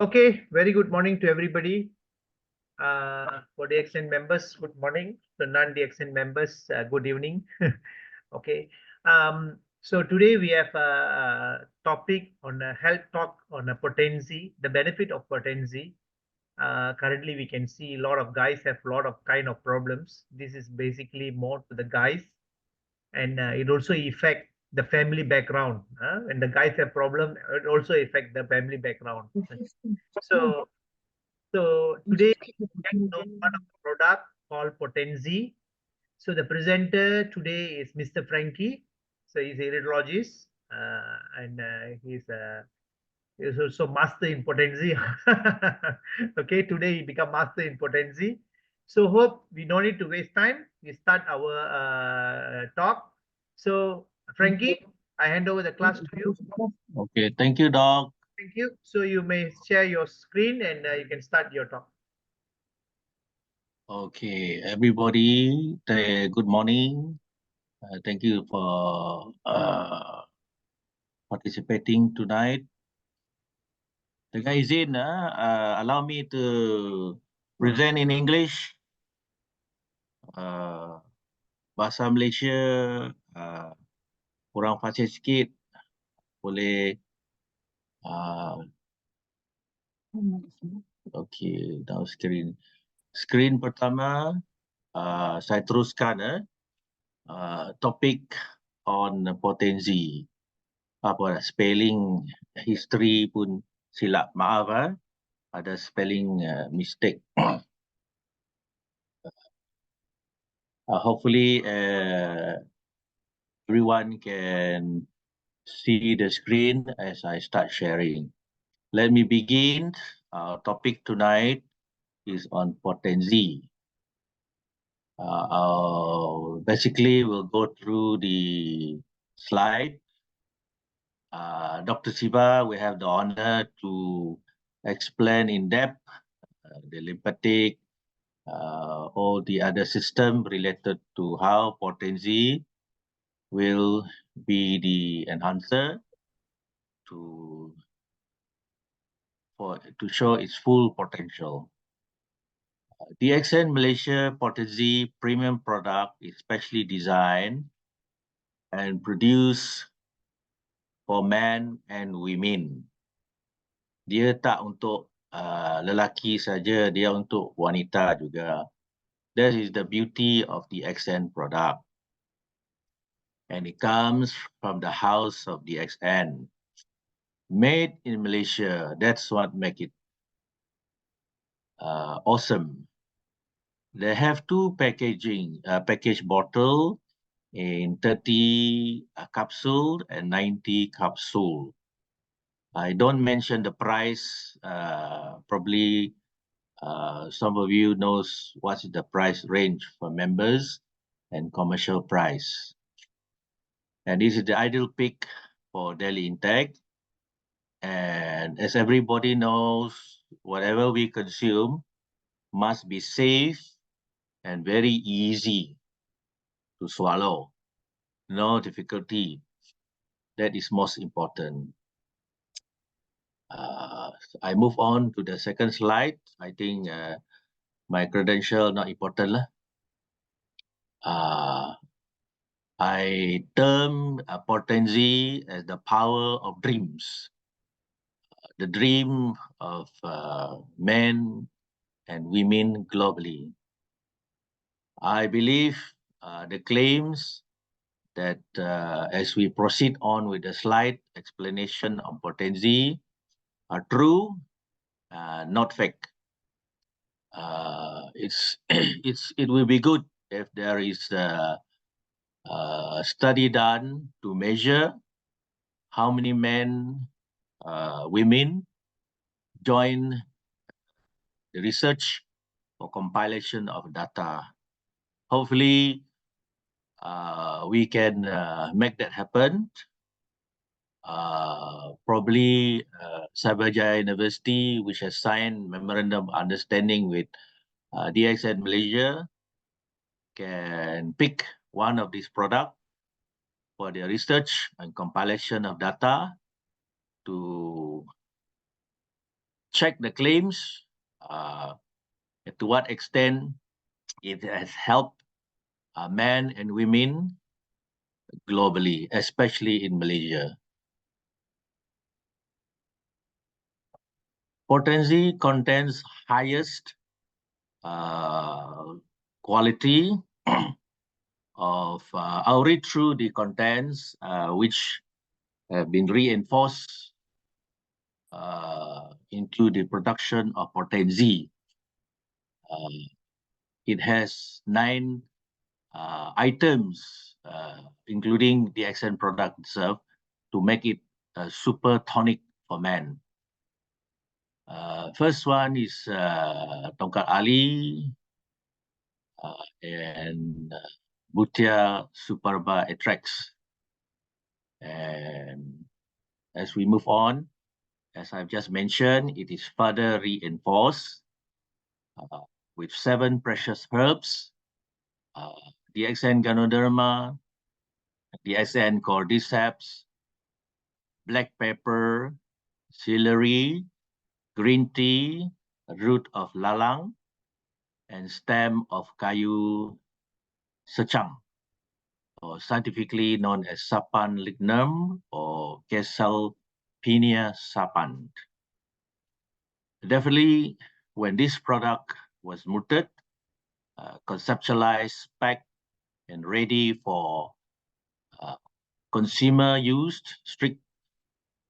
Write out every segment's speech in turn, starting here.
Okay, very good morning to everybody. For the XN members, good morning. For non-DXN members, good evening. Okay. So today we have a topic on a health talk on a potency, the benefit of potency. Currently, we can see a lot of guys have a lot of kind of problems. This is basically more to the guys, and it also affect the family background. When the guys have problem, it also affect the family background. So so today we get to know one of the product called Potenzhi. So the presenter today is Mr. Frankie. So he's a iridologist, and he's also master in Potenzhi. Okay, today he become master in Potenzhi. So hope we don't need to waste time. We start our talk. So Frankie, I hand over the class to you. Okay, thank you, Doc. Thank you. So you may share your screen and you can start your talk. Okay, everybody, good morning. Thank you for participating tonight. Dengan izin, allow me to present in English. Bahasa Malaysia kurang fasih sikit. Boleh. Okay, now screen. Screen pertama, saya teruskan topik on potensi. Apa spelling history pun silap, maaf ada spelling mistake. Hopefully everyone can see the screen as I start sharing. Let me begin. Our topic tonight is on potency. Basically, we'll go through the slide. Dr. Siva, we have the honor to explain in depth the lymphatic, all the other system related to how potency will be the enhancer to show its full potential. DXN Malaysia Potency premium product is specially designed and produced for men and women. Dia tak untuk lelaki saja, dia untuk wanita juga. That is the beauty of the XN product. And it comes from the house of the XN. Made in Malaysia, that's what make it awesome. They have two package bottle in 30 capsule and 90 capsule. I don't mention the price. Probably some of you knows what's the price range for members and commercial price. And this is the ideal pick for daily intake. And as everybody knows, whatever we consume must be safe and very easy to swallow. No difficulty. That is most important. I move on to the second slide. I think my credential not important lah. I term potency as the power of dreams. The dream of men and women globally. I believe the claims that as we proceed on with the slide explanation of potency are true, not fake. It will be good if there is a study done to measure how many men, women join the research or compilation of data. Hopefully, we can make that happen. Probably Cyberjaya University, which has signed memorandum of understanding with DXN Malaysia, can pick one of these products for their research and compilation of data to check the claims, to what extent it has helped men and women globally, especially in Malaysia. Potenzhi contains highest quality of I'll read through the contents which have been reinforced into the production of Potenzhi. It has 9 items, including the accent product itself, to make it a super tonic for men. First one is Tongkat Ali and Butea superba attracts. And as we move on, as I've just mentioned, it is further reinforced with 7 precious herbs, the accent Ganoderma, the accent Cordyceps, black pepper, celery, green tea, root of lalang, and stem of kayu secang, or scientifically known as sapan lignum or Caesalpinia sapant. Definitely, when this product was mooted, conceptualized, packed, and ready for consumer use, strict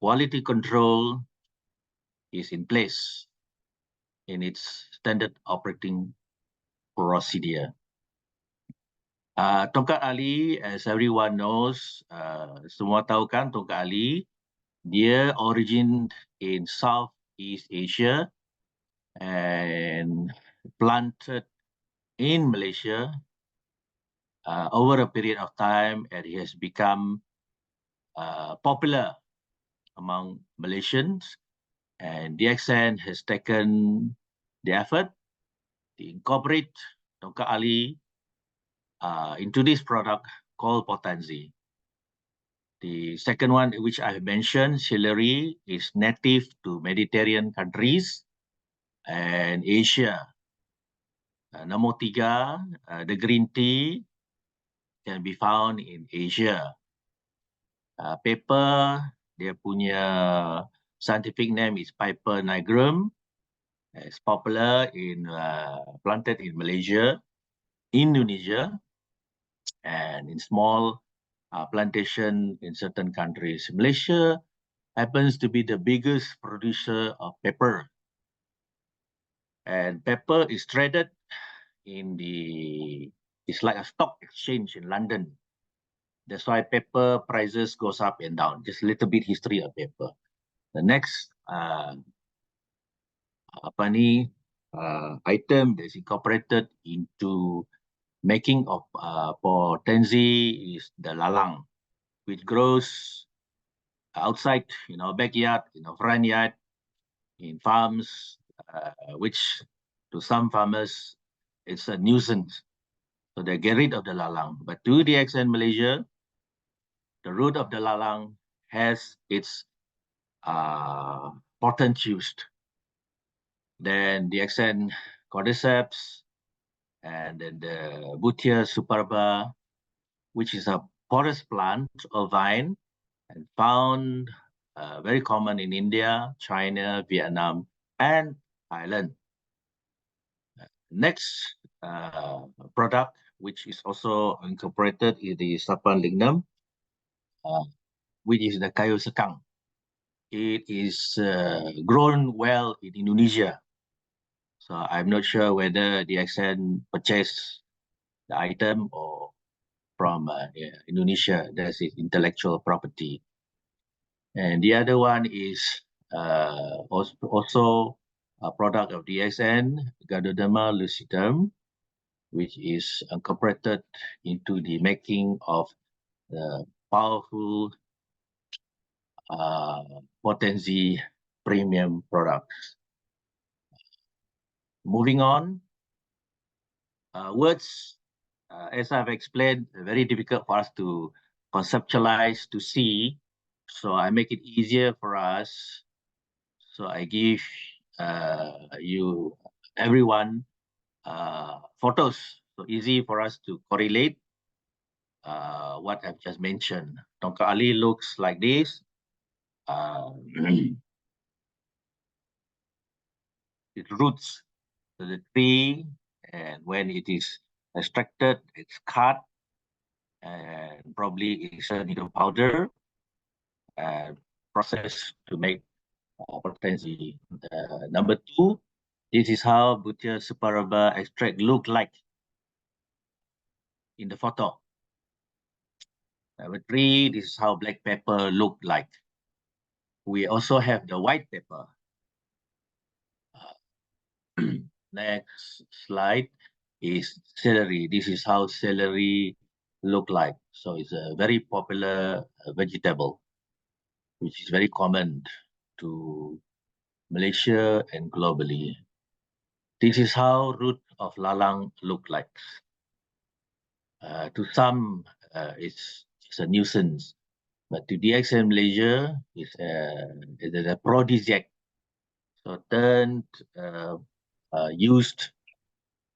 quality control is in place in its standard operating procedure. Tongkat Ali, as everyone knows, semua tahu kan Tongkat Ali, dia origin in Southeast Asia and planted in Malaysia over a period of time, and it has become popular among Malaysians, and DXN has taken the effort to incorporate Tongkat Ali into this product called Potenzhi. The second one, which I mentioned, celery, is native to Mediterranean countries and Asia. Nomor 3, the green tea can be found in Asia. Pepper, dia punya scientific name is Piper nigrum. It's popular in planted in Malaysia, Indonesia, and in small plantation in certain countries. Malaysia happens to be the biggest producer of pepper, and pepper is traded in it's like a stock exchange in London. That's why pepper prices goes up and down. Just a little bit history of pepper. The next item that's incorporated into making of Potenzhi is the lalang, which grows outside in our backyard, in our front yard, in farms, which to some farmers it's a nuisance. So they get rid of the lalang. But to the extent Malaysia, the root of the lalang has its potent use. Then the extent Cordyceps, and then the Butea superba, which is a porous plant or vine and found very common in India, China, Vietnam, and Thailand. Next product, which is also incorporated, is the sapan lignum, which is the kayu secang. It is grown well in Indonesia. So I'm not sure whether the accent purchased the item or from Indonesia. That's its intellectual property. And the other one is also a product of DXN, Ganoderma lucidum, which is incorporated into the making of the powerful Potenzhi premium products. Moving on, words, as I've explained, very difficult for us to conceptualize, to see. So I make it easier for us. So I give everyone photos, so easy for us to correlate what I've just mentioned. Tongkat Ali looks like this. It roots to the tree, and when it is extracted, it's cut and probably is turned into powder and processed to make Potenzhi. Number two, this is how Butea superba extract look like in the photo. Number three, this is how black pepper look like. We also have the white pepper. Next slide is celery. This is how celery look like. So it's a very popular vegetable, which is very common to Malaysia and globally. This is how root of lalang look like. To some, it's a nuisance, but to DXN Malaysia, it's a aphrodisiac. So turned, used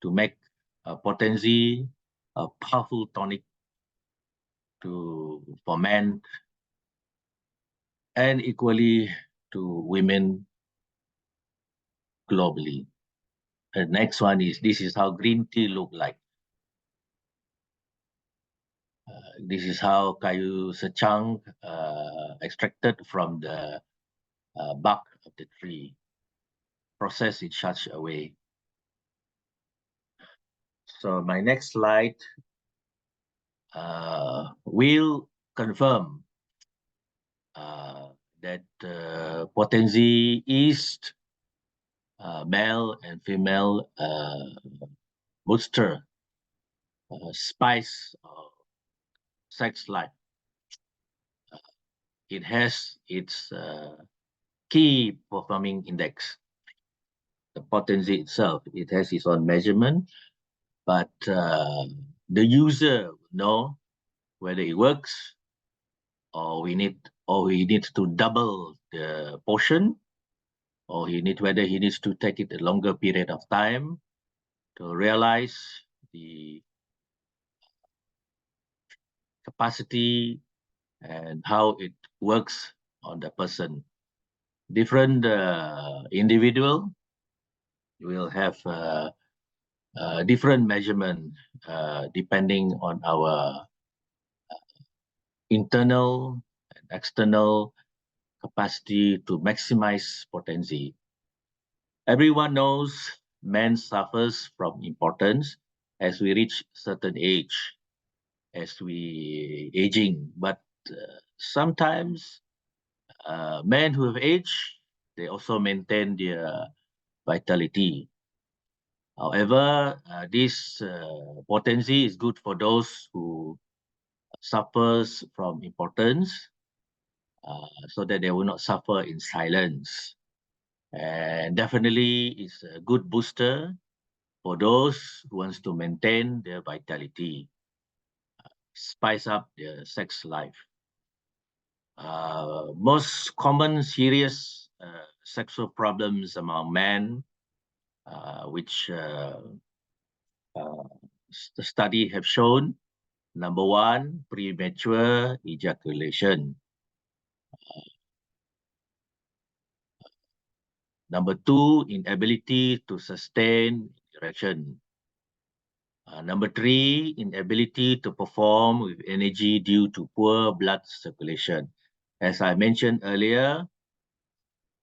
to make Potenzhi a powerful tonic for men and equally to women globally. The next one is, this is how green tea look like. This is how kayu secang extracted from the bark of the tree, processed in such a way. So my next slide will confirm that Potenzhi is male and female booster spice sex life. It has its key performing index. The Potenzhi itself, it has its own measurement, but the user know whether it works or we need to double the portion, or whether he needs to take it a longer period of time to realize the capacity and how it works on the person. Different individual will have different measurement depending on our internal and external capacity to maximize Potenzhi. Everyone knows man suffers from impotence as we reach certain age, as we aging, but sometimes men who have aged, they also maintain their vitality. However, this Potenzhi is good for those who suffers from impotence, so that they will not suffer in silence. And definitely it's a good booster for those who wants to maintain their vitality, spice up their sex life. Most common serious sexual problems among men, which the study have shown, number one, premature ejaculation. Number two, inability to sustain erection. Number three, inability to perform with energy due to poor blood circulation. As I mentioned earlier,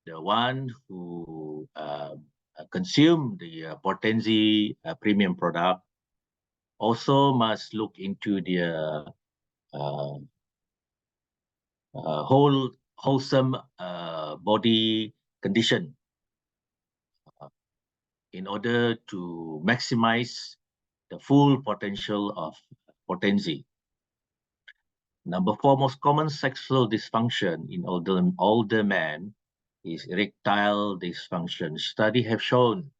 the one who consume the Potenzhi premium product also must look into their wholesome body condition in order to maximize the full potential of Potenzhi. Number four, most common sexual dysfunction in older men is erectile dysfunction. Studies have shown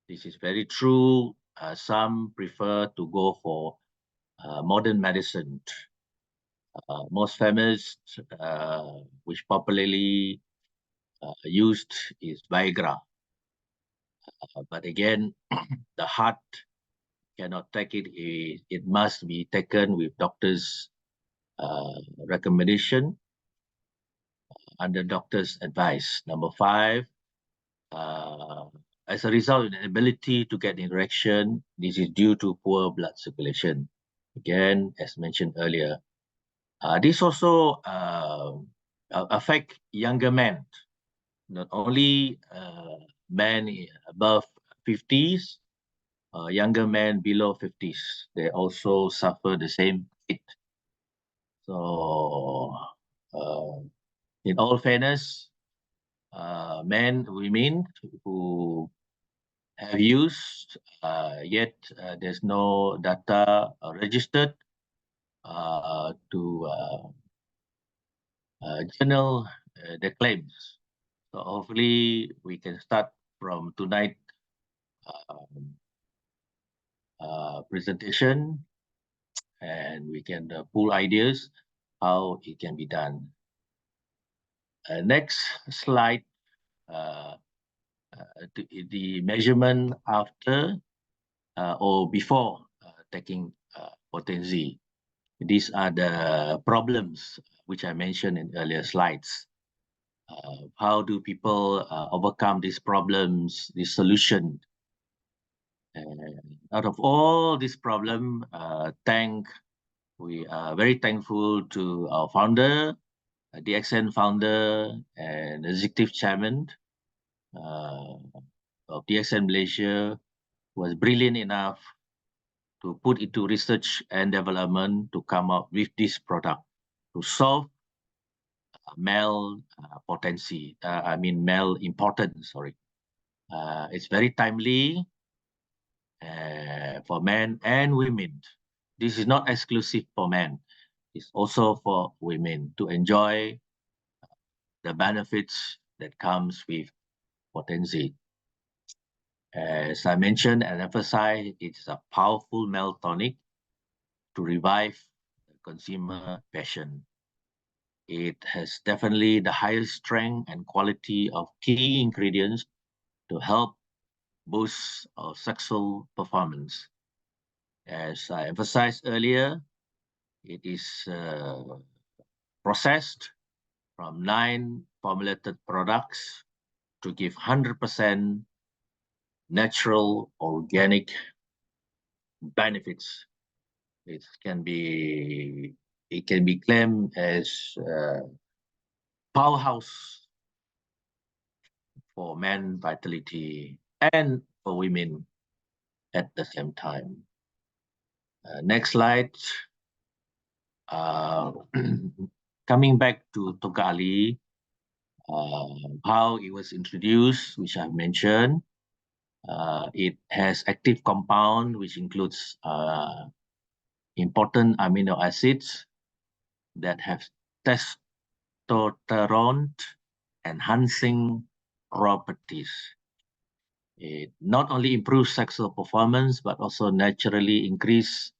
this is very true. Some prefer to go for modern medicine. Most famous, which popularly used, is Viagra. But again, the heart cannot take it. It must be taken with doctor's recommendation under doctor's advice. Number 5, as a result of the ability to get erection, this is due to poor blood circulation. Again, as mentioned earlier, this also affect younger men, not only men above 50s, younger men below 50s. They also suffer the same fate. So, in all fairness, men, women who have used, yet there's no data registered to journal the claims. So hopefully we can start from tonight presentation, and we can pull ideas how it can be done. Next slide, the measurement after or before taking Potenzhi. These are the problems which I mentioned in earlier slides. How do people overcome these problems, this solution? Out of all this problem, we are very thankful to our founder, DXN founder and executive chairman of DXN Malaysia, was brilliant enough to put into research and development to come up with this product to solve male potency, male importance, sorry. It's very timely for men and women. This is not exclusive for men. It's also for women to enjoy the benefits that comes with Potenzhi. As I mentioned and emphasized, it's a powerful male tonic to revive the consumer passion. It has definitely the highest strength and quality of key ingredients to help boost our sexual performance. As I emphasized earlier, it is processed from 9 formulated products to give 100% natural organic benefits. It can be claimed as powerhouse for men vitality and for women at the same time. Next slide. Coming back to Tongkat Ali, how it was introduced, which I've mentioned. It has active compound, which includes important amino acids that have testosterone enhancing properties. It not only improves sexual performance, but also naturally increase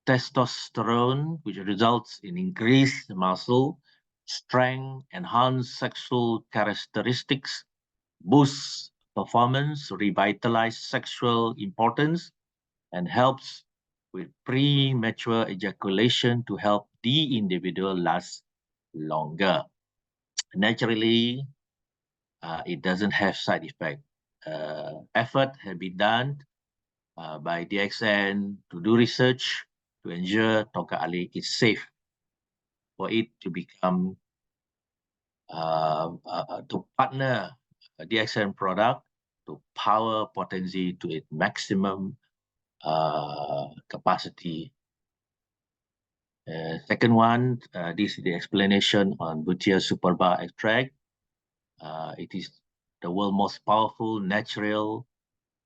testosterone, which results in increased muscle strength, enhanced sexual characteristics, boosts performance, revitalize sexual importance, and helps with premature ejaculation to help the individual last longer. Naturally, it doesn't have side effect. Effort has been done by DXN to do research to ensure Tongkat Ali is safe for it to become to partner a DXN product to power Potenzhi to its maximum capacity. Second one, this is the explanation on Butea superba extract. It is the world's most powerful natural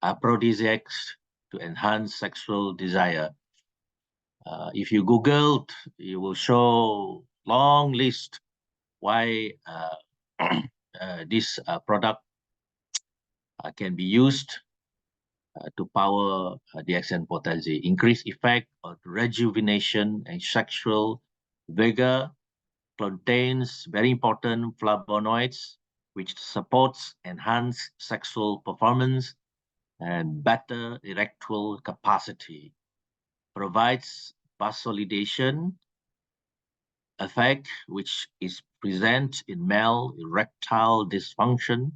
aphrodisiacs to enhance sexual desire. If you Googled, you will show long list why this product can be used to power DXN Potenzhi. Increased effect on rejuvenation and sexual vigor, contains very important flavonoids which supports enhanced sexual performance and better erectile capacity, provides vasodilation effect, which is present in male erectile dysfunction,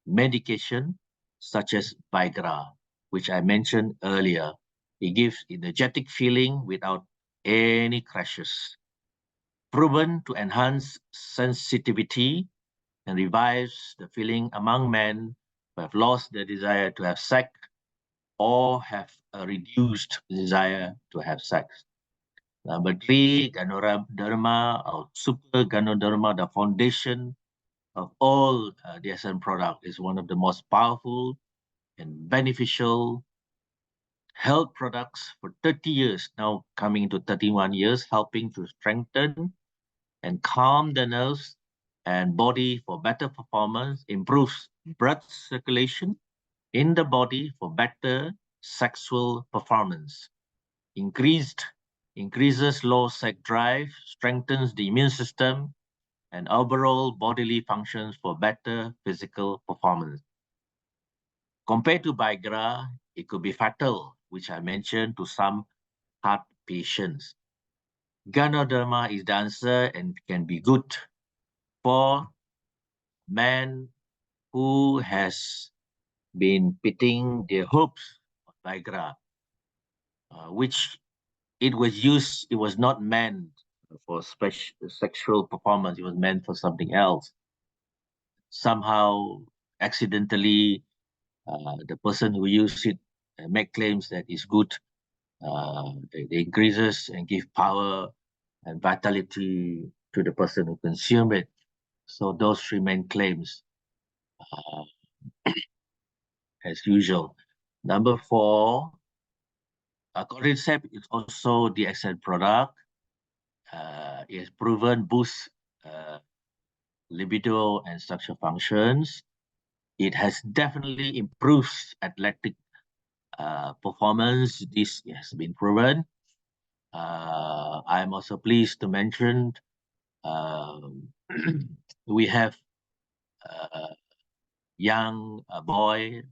medication such as Viagra, which I mentioned earlier. It gives energetic feeling without any crashes. Proven to enhance sensitivity and revives the feeling among men who have lost their desire to have sex or have a reduced desire to have sex. Number 3, Ganoderma or super Ganoderma, the foundation of all DSM product, is one of the most powerful and beneficial health products for 30 years, now coming into 31 years, helping to strengthen and calm the nerves and body for better performance, improves blood circulation in the body for better sexual performance, increases low sex drive, strengthens the immune system, and overall bodily functions for better physical performance. Compared to Viagra, it could be fatal, which I mentioned, to some heart patients. Ganoderma is the answer and can be good for men who has been pitting their hopes on Viagra, which it was not meant for sexual performance. It was meant for something else. Somehow, accidentally, the person who used it make claims that it's good. It increases and give power and vitality to the person who consume it. So those remain claims as usual. Number 4, Cordyceps is also the excellent product. It has proven boosts libido and sexual functions. It has definitely improved athletic performance. This has been proven. I'm also pleased to mention we have a young boy,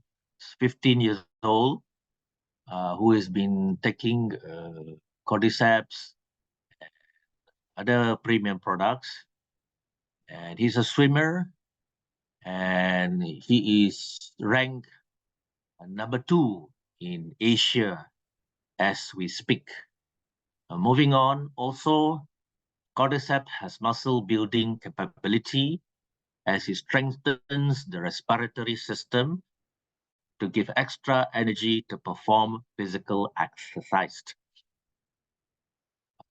15 years old, who has been taking Cordyceps, other premium products, and he's a swimmer, and he is ranked number 2 in Asia as we speak. Moving on, also, Cordyceps has muscle building capability as it strengthens the respiratory system to give extra energy to perform physical exercise.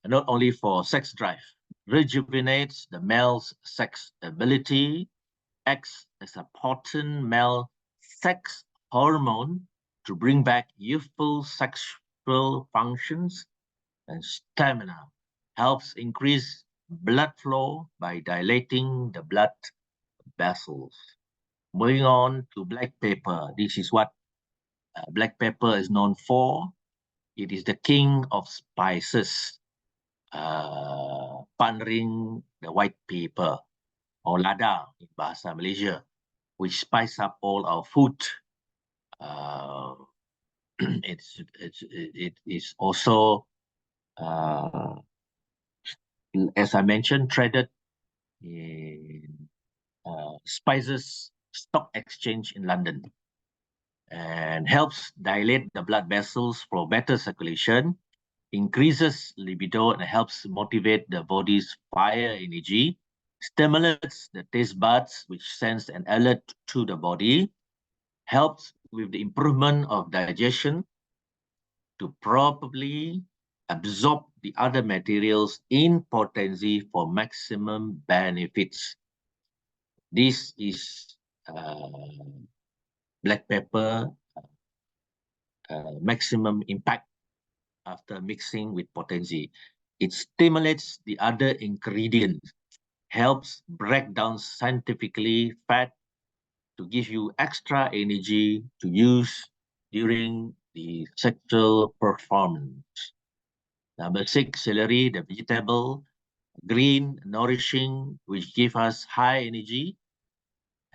Not only for sex drive, rejuvenates the male's sex ability, acts as a potent male sex hormone to bring back youthful sexual functions and stamina, helps increase blood flow by dilating the blood vessels. Moving on to black pepper. This is what black pepper is known for. It is the king of spices. Panring, the white pepper, or lada in Bahasa Malaysia, which spice up all our food. It is also, as I mentioned, traded in Spices Stock Exchange in London, and helps dilate the blood vessels for better circulation, increases libido, and helps motivate the body's fire energy, stimulates the taste buds, which sends an alert to the body, helps with the improvement of digestion to properly absorb the other materials in Potenzhi for maximum benefits. This is black pepper maximum impact after mixing with Potenzhi. It stimulates the other ingredients, helps break down scientifically fat to give you extra energy to use during the sexual performance. Number 6, celery, the vegetable, green, nourishing, which give us high energy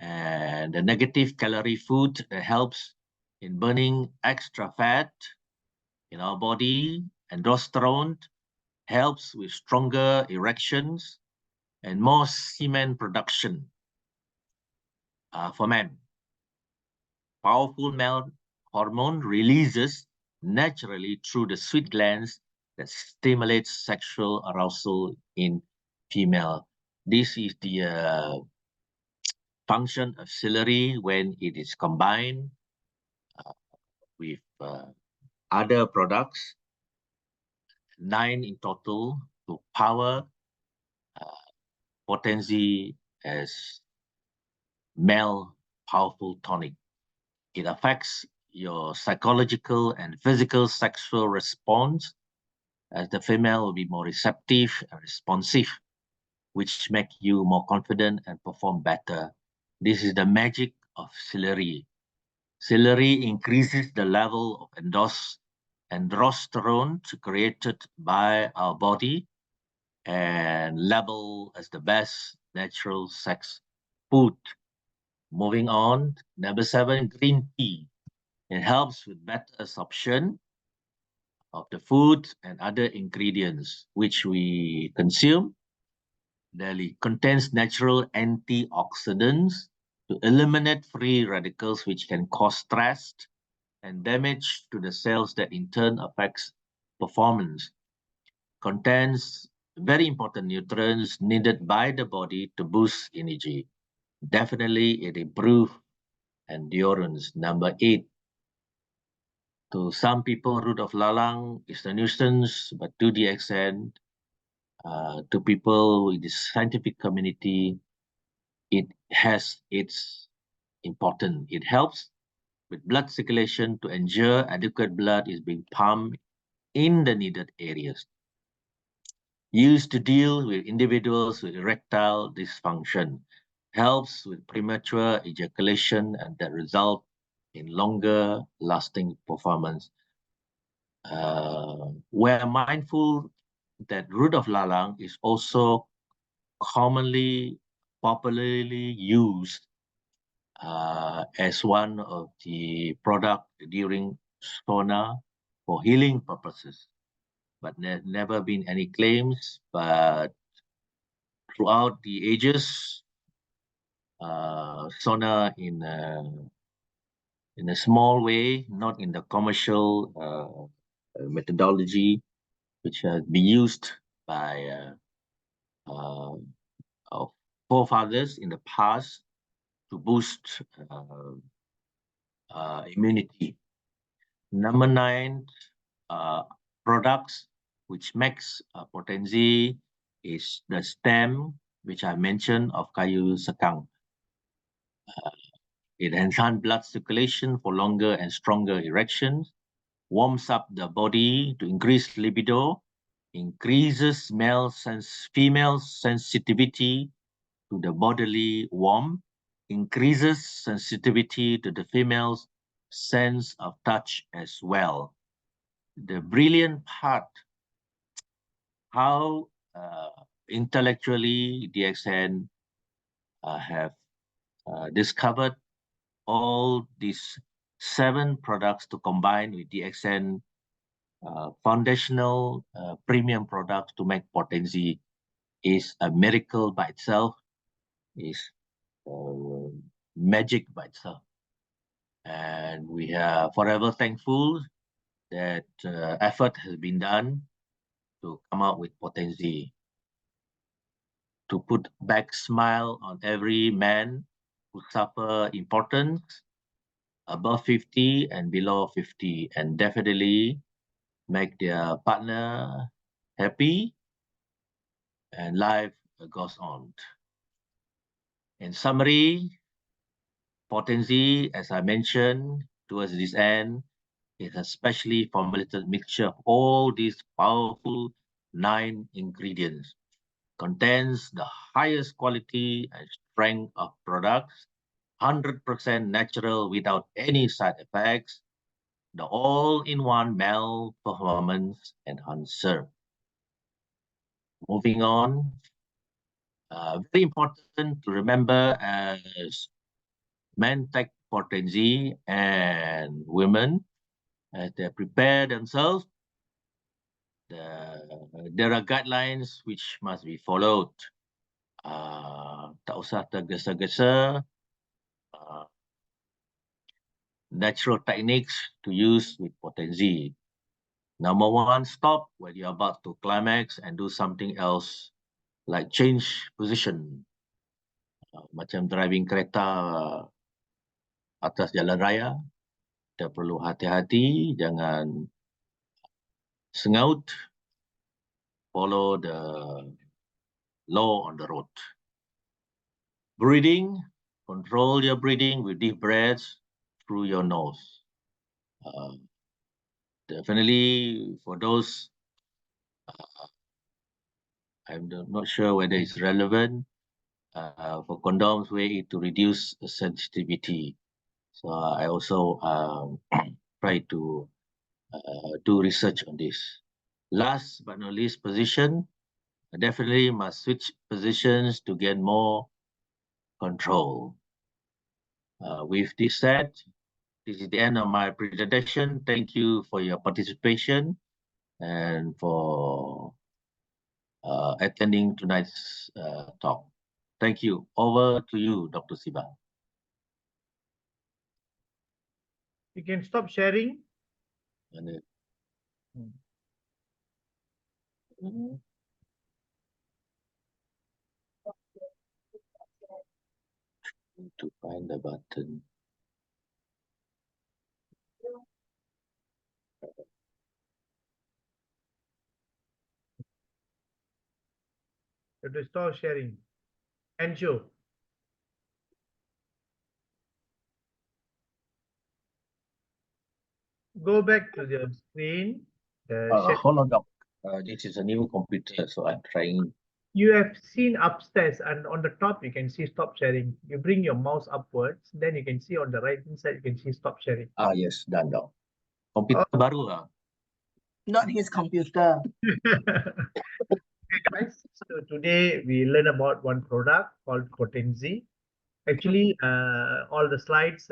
And the negative calorie food helps in burning extra fat in our body. Androsterone helps with stronger erections and more semen production for men. Powerful male hormone releases naturally through the sweet glands that stimulates sexual arousal in female. This is the function of celery when it is combined with other products, 9 in total, to power Potenzhi as male powerful tonic. It affects your psychological and physical sexual response, as the female will be more receptive and responsive, which make you more confident and perform better. This is the magic of celery. Celery increases the level of androsterone created by our body and labeled as the best natural sex food. Moving on, number 7, green tea. It helps with better absorption of the food and other ingredients which we consume. Daily contains natural antioxidants to eliminate free radicals which can cause stress and damage to the cells that in turn affects performance. Contains very important nutrients needed by the body to boost energy. Definitely it improves endurance. Number 8. To some people, root of lalang is a nuisance, but to the extent to people in the scientific community, it has its importance. It helps with blood circulation to ensure adequate blood is being pumped in the needed areas. Used to deal with individuals with erectile dysfunction, helps with premature ejaculation and that result in longer lasting performance. We're mindful that root of lalang is also popularly used as one of the product during sauna for healing purposes. But there's never been any claims, but throughout the ages, sauna in a small way, not in the commercial methodology, which has been used by our forefathers in the past to boost immunity. Number 9, products which makes Potenzhi is the stem, which I mentioned, of kayu secang. It enhances blood circulation for longer and stronger erections, warms up the body to increase libido, increases female sensitivity to the bodily warmth, increases sensitivity to the female's sense of touch as well. The brilliant part, how intellectually DXN have discovered all these 7 products to combine with DXN foundational premium products to make Potenzhi is a miracle by itself, is magic by itself. And we are forever thankful that effort has been done to come out with Potenzhi, to put back smile on every man who suffer impotence above 50 and below 50, and definitely make their partner happy and life goes on. In summary, Potenzhi, as I mentioned towards this end, is a specially formulated mixture of all these powerful 9 ingredients. Contains the highest quality and strength of products, 100% natural without any side effects, the all-in-one male performance enhancer. Moving on, very important to remember as men take Potenzhi and women as they prepare themselves. There are guidelines which must be followed. Tak usah tergesa-gesa. Natural techniques to use with Potenzhi. Number one, stop when you're about to climax and do something else, like change position. Macam driving kereta atas jalan raya, kita perlu hati-hati, jangan sengaut, follow the law on the road. Breathing, control your breathing with deep breaths through your nose. Definitely for those, I'm not sure whether it's relevant, for condoms, way to reduce sensitivity. So I also try to do research on this. Last but not least, position. I definitely must switch positions to get more control. With this said, this is the end of my presentation. Thank you for your participation and for attending tonight's talk. Thank you. Over to you, Dr. Siva. You can stop sharing. To find the button. You have to stop sharing and show. Go back to the screen. Hold on, Doc. This is a new computer, so I'm trying. You have seen upstairs, and on the top you can see stop sharing. You bring your mouse upwards, then you can see on the right hand side you can see stop sharing. Yes, done, Doc. Computer baru lah. Not his computer. Okay, guys. So today we learn about one product called Potenzhi. Actually, all the slides,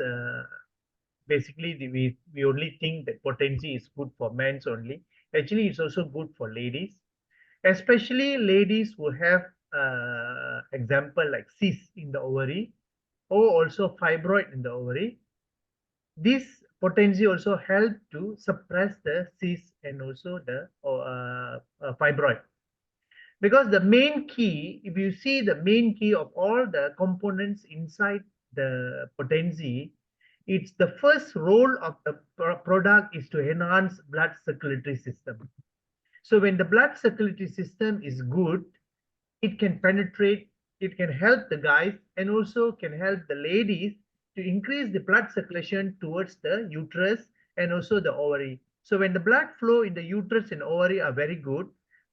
basically we only think that Potenzhi is good for men's only. Actually, it's also good for ladies, especially ladies who have example like cyst in the ovary or also fibroid in the ovary. This Potenzhi also help to suppress the cyst and also the fibroid. Because the main key, if you see the main key of all the components inside the Potenzhi, it's the first role of the product is to enhance blood circulatory system. So when the blood circulatory system is good, it can penetrate, it can help the guys and also can help the ladies to increase the blood circulation towards the uterus and also the ovary. So when the blood flow in the uterus and ovary are very good,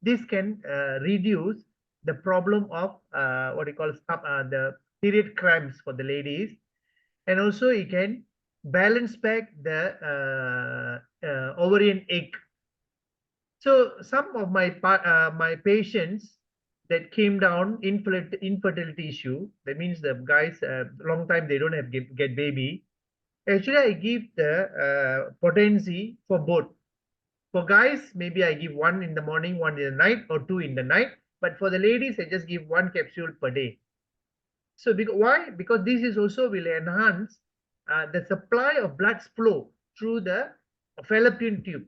this can reduce the problem of what you call the period cramps for the ladies, and also it can balance back the ovarian ache. So some of my my patients that came down infertility issue, that means the guys long time they don't have get baby. Actually, I give the Potenzhi for both. For guys, maybe I give one in the morning, one in the night, or two in the night. But for the ladies, I just give one capsule per day. So why? Because this is also will enhance the supply of blood flow through the fallopian tube.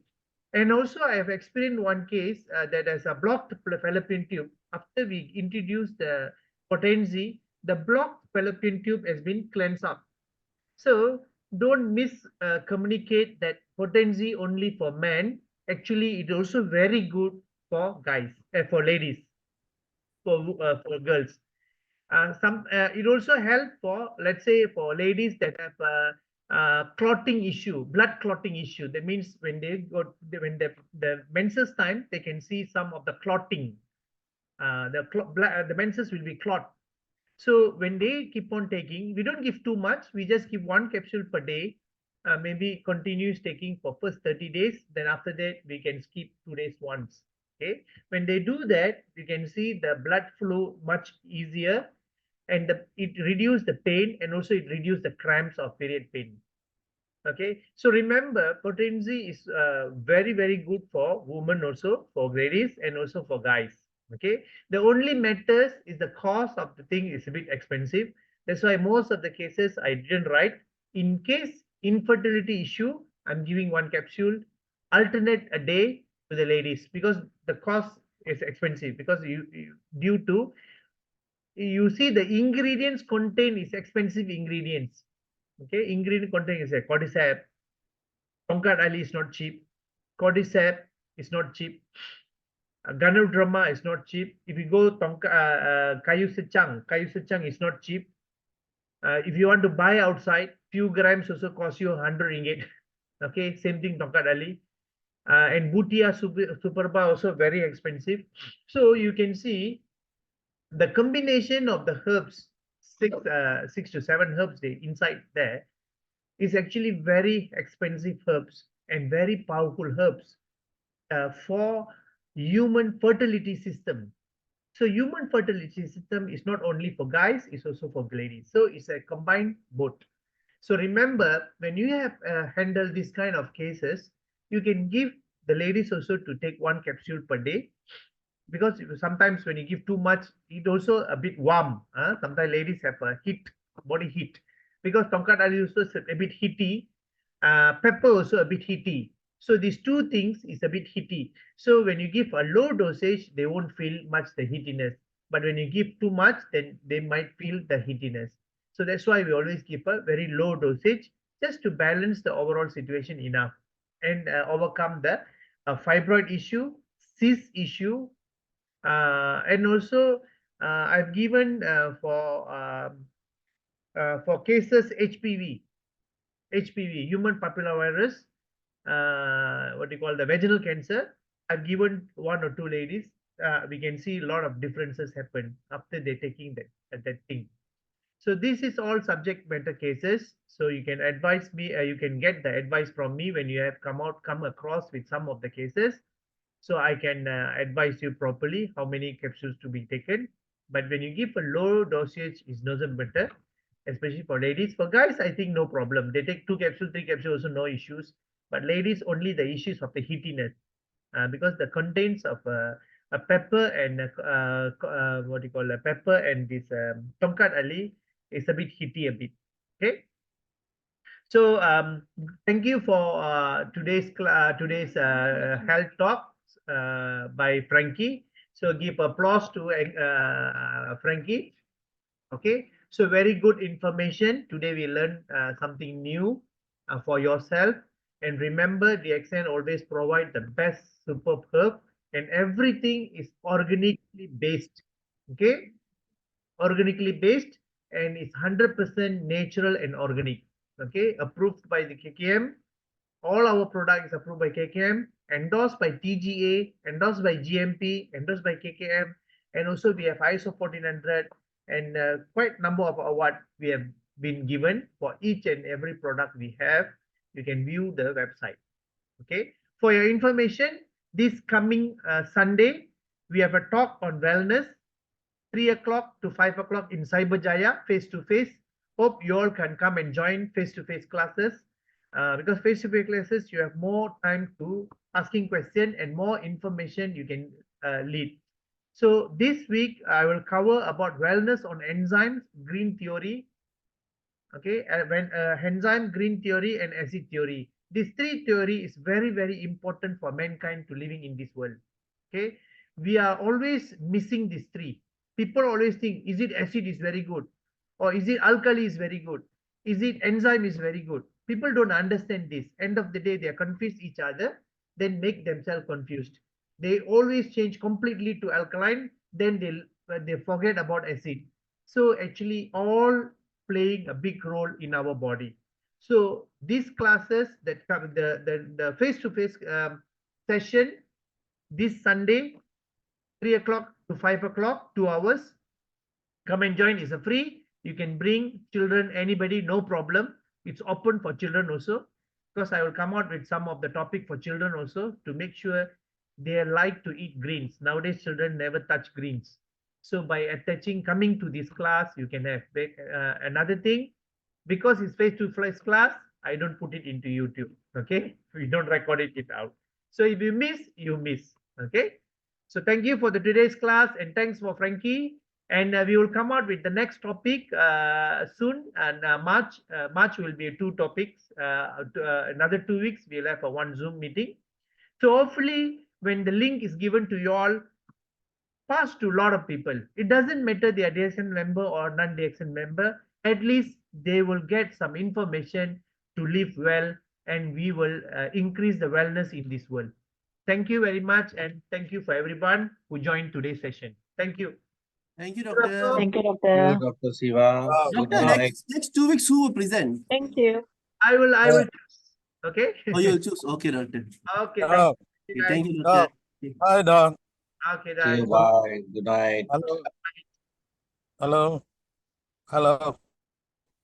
And also I have experienced one case that has a blocked fallopian tube. After we introduced the Potenzhi, the blocked fallopian tube has been cleansed up. So don't communicate that Potenzhi only for men. Actually, it also very good for guys, for ladies, for girls. It also help for, let's say, for ladies that have clotting issue, blood clotting issue. That means when they got when the menses time, they can see some of the clotting. The menses will be clot. So when they keep on taking, we don't give too much. We just give one capsule per day. Maybe continues taking for first 30 days. Then after that, we can skip 2 days once. Okay. When they do that, you can see the blood flow much easier. and it reduces the pain, and also it reduces the cramps of period pain. Okay, so remember, Potenzhi is very, very good for women also, for ladies, and also for guys. Okay, the only matters is the cost of the thing is a bit expensive. That's why most of the cases I didn't write. In case infertility issue, I'm giving one capsule, alternate a day to the ladies, because the cost is expensive, because you due to, you see, the ingredients contain is expensive ingredients. Okay, ingredient content is a Cordyceps. Tongkat Ali is not cheap. Cordyceps is not cheap. Ganoderma is not cheap. If you go kayu secang is not cheap. If you want to buy outside, few grams also cost you 100 ringgit. Okay, same thing Tongkat Ali. And Butea superba also very expensive. So you can see the combination of the herbs, six to seven herbs inside there, is actually very expensive herbs and very powerful herbs for human fertility system. So human fertility system is not only for guys, it's also for ladies. So it's a combined both. So remember, when you have handled this kind of cases, you can give the ladies also to take one capsule per day, because sometimes when you give too much, it also a bit warm. Sometimes ladies have a heat, body heat, because Tongkat Ali also is a bit heaty, pepper also a bit heaty. So these two things is a bit heaty. So when you give a low dosage, they won't feel much the heatiness. But when you give too much, then they might feel the heatiness. So that's why we always keep a very low dosage, just to balance the overall situation enough, and overcome the fibroid issue, cyst issue, and also I've given for cases HPV, human papillomavirus, what do you call, the vaginal cancer. I've given one or two ladies. We can see a lot of differences happen after they're taking that thing. So this is all subject matter cases. So you can advise me, you can get the advice from me when you have come across with some of the cases. So I can advise you properly how many capsules to be taken. But when you give a low dosage, it doesn't matter, especially for ladies. For guys, I think no problem. They take 2 capsules, 3 capsules, also no issues. But ladies, only the issues of the heatiness, because the contents of a pepper and what do you call, a pepper and this Tongkat Ali is a bit heaty a bit. Okay. So thank you for today's health talk by Frankie. So give applause to Frankie. Okay. So very good information. Today we learned something new for yourself. And remember, the DXN always provide the best superb herb, and everything is organically based. Okay, organically based, and it's 100% natural and organic. Okay, approved by the KKM. All our products approved by KKM, endorsed by TGA, endorsed by GMP, endorsed by KKM, and also we have ISO 1400, and quite number of awards we have been given for each and every product we have. You can view the website. Okay, for your information, this coming Sunday, we have a talk on wellness, 3 o'clock to 5 o'clock in Cyberjaya, face to face. Hope you all can come and join face to face classes, because face to face classes, you have more time to asking question and more information you can lead. So this week I will cover about wellness on enzymes, green theory. Okay, when enzyme, green theory, and acid theory. These three theory is very, very important for mankind to living in this world. Okay, we are always missing these three. People always think, is it acid is very good, or is it alkali is very good, is it enzyme is very good? People don't understand this. End of the day, they are confused each other, then make themselves confused. They always change completely to alkaline, then they forget about acid. So actually, all playing a big role in our body. So these classes that come, the face-to-face session this Sunday, 3 o'clock to 5 o'clock, 2 hours. Come and join. It's a free. You can bring children, anybody, no problem. It's open for children also, because I will come out with some of the topic for children also, to make sure they like to eat greens. Nowadays, children never touch greens. So by attaching, coming to this class, you can have another thing. Because it's face-to-face class, I don't put it into YouTube. Okay, we don't record it out. So if you miss, you miss. Okay. So thank you for the today's class, and thanks for Frankie. And we will come out with the next topic soon. And March will be two topics. Another 2 weeks, we'll have a one Zoom meeting. So hopefully, when the link is given to you all, pass to a lot of people. It doesn't matter the DXN member or non-DXN member. At least they will get some information to live well, and we will increase the wellness in this world. Thank you very much, and thank you for everyone who joined today's session. Thank you. Thank you, Doctor. Thank you, Thank you, Doctor. Dr. Siva. Good Doctor, night. next 2 weeks, who will present? Thank you. I will choose. Okay. Oh, you'll choose. Okay, Doctor. Okay. Oh, Okay, thank you, Doctor. hi, Doc. Okay. See you. Bye. Bye. Good night. Hello. Hello. Hello.